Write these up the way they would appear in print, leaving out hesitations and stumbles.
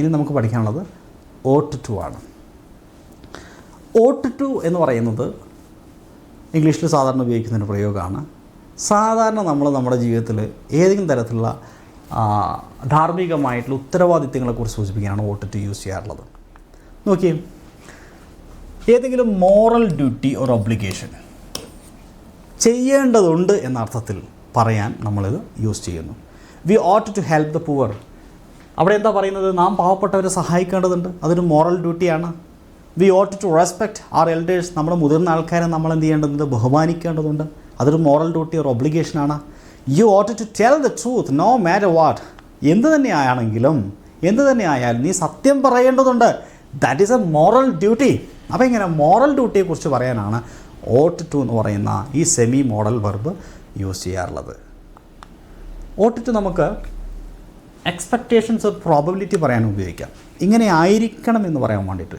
ഇനി നമുക്ക് പഠിക്കാനുള്ളത് ought to ആണ്. ought to എന്ന് പറയുന്നത് ഇംഗ്ലീഷിൽ സാധാരണ ഉപയോഗിക്കുന്നൊരു പ്രയോഗമാണ്. സാധാരണ നമ്മൾ നമ്മുടെ ജീവിതത്തിൽ ഏതെങ്കിലും തരത്തിലുള്ള ധാർമ്മികമായിട്ടുള്ള ഉത്തരവാദിത്തങ്ങളെക്കുറിച്ച് സൂചിപ്പിക്കാനാണ് ought to യൂസ് ചെയ്യാറുള്ളത്. നോക്കിയേ, ഏതെങ്കിലും മോറൽ ഡ്യൂട്ടി ഓർ ഒബ്ലിഗേഷൻ ചെയ്യേണ്ടതുണ്ട് എന്ന അർത്ഥത്തിൽ പറയാൻ നമ്മളിത് യൂസ് ചെയ്യുന്നു. We ought to help the poor. അവിടെ എന്താ പറയുന്നത്? നാം പാവപ്പെട്ടവരെ സഹായിക്കേണ്ടതുണ്ട്, അതൊരു മോറൽ ഡ്യൂട്ടിയാണ്. We ought to respect our elders. നമ്മുടെ മുതിർന്ന ആൾക്കാരെ നമ്മൾ എന്ത് ചെയ്യേണ്ടതുണ്ട്? ബഹുമാനിക്കേണ്ടതുണ്ട്, അതൊരു മോറൽ ഡ്യൂട്ടി ഓർ ഒബ്ലിഗേഷനാണ്. You ought to tell the truth no matter what. എന്ത് തന്നെ ആയാലും നീ സത്യം പറയേണ്ടതുണ്ട്. That is A moral duty. അപ്പോൾ ഇങ്ങനെ മോറൽ ഡ്യൂട്ടിയെക്കുറിച്ച് പറയാനാണ് ought to എന്ന് പറയുന്ന ഈ സെമി മോഡൽ വെർബ് യൂസ് ചെയ്യാറുള്ളത്. ought to നമുക്ക് എക്സ്പെക്റ്റേഷൻസ് പ്രോബബിലിറ്റി പറയാൻ ഉപയോഗിക്കാം, ഇങ്ങനെ ആയിരിക്കണം എന്ന് പറയാൻ വേണ്ടിയിട്ട്.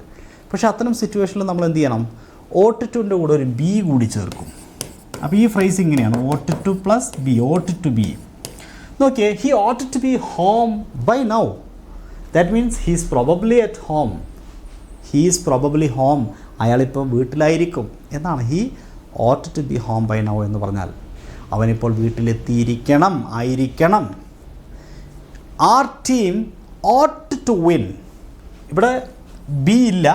പക്ഷേ അത്തരം സിറ്റുവേഷനിൽ നമ്മൾ എന്ത് ചെയ്യണം? ought toൻ്റെ കൂടെ ഒരു ബി കൂടി ചേർക്കും. അപ്പോൾ ഈ ഫ്രേസ് ഇങ്ങനെയാണ്, ought to plus B, ought to be. നോക്കിയേ, he ought to be home by now. That means he is probably at home. He is probably home. അയാളിപ്പോൾ വീട്ടിലായിരിക്കും എന്നാണ്. he ought to be home by now എന്ന് പറഞ്ഞാൽ അവനിപ്പോൾ വീട്ടിലെത്തിയിരിക്കണം, ആയിരിക്കണം. our team ought to win. ഇവിടെ B ഇല്ല,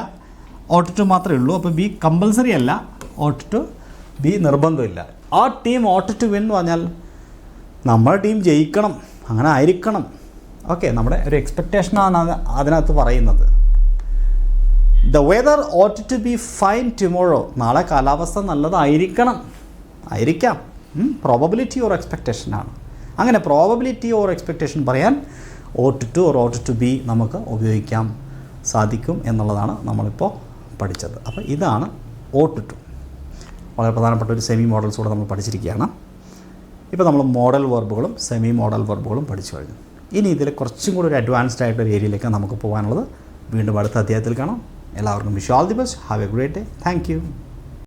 ought to മാത്രമേ ഉള്ളൂ. അപ്പോൾ ബി കമ്പൽസറി അല്ല, ought to ബി നിർബന്ധമില്ല. our team ought to win എന്ന് പറഞ്ഞാൽ നമ്മുടെ ടീം ജയിക്കണം, അങ്ങനെ ആയിരിക്കണം. ഓക്കെ, നമ്മുടെ ഒരു എക്സ്പെക്റ്റേഷനാണ് അതിനകത്ത് പറയുന്നത്. the weather ought to be fine tomorrow. നാളെ കാലാവസ്ഥ നല്ലതായിരിക്കണം, ആയിരിക്കാം. പ്രോബബിലിറ്റി ഓർ എക്സ്പെക്റ്റേഷൻ ആണ്. അങ്ങനെ പ്രോബബിലിറ്റി ഓർ എക്സ്പെക്റ്റേഷൻ പറയാൻ ought to or ought to be നമുക്ക് ഉപയോഗിക്കാൻ സാധിക്കും എന്നുള്ളതാണ് നമ്മളിപ്പോൾ പഠിച്ചത്. അപ്പോൾ ഇതാണ് ought to. വളരെ പ്രധാനപ്പെട്ട ഒരു സെമി മോഡൽസ് കൂടെ നമ്മൾ പഠിച്ചിരിക്കുകയാണ്. ഇപ്പോൾ നമ്മൾ മോഡൽ വെർബുകളും സെമി മോഡൽ വെർബുകളും പഠിച്ചു കഴിഞ്ഞു. ഇനി ഇതിൽ കുറച്ചും കൂടി ഒരു അഡ്വാൻസ്ഡ് ആയിട്ടൊരു ഏരിയയിലേക്ക് നമുക്ക് പോകാനുള്ളത്. വീണ്ടും അടുത്ത അധ്യായത്തിൽ കാണാം. എല്ലാവർക്കും wish all the best. Have A great day. Thank you.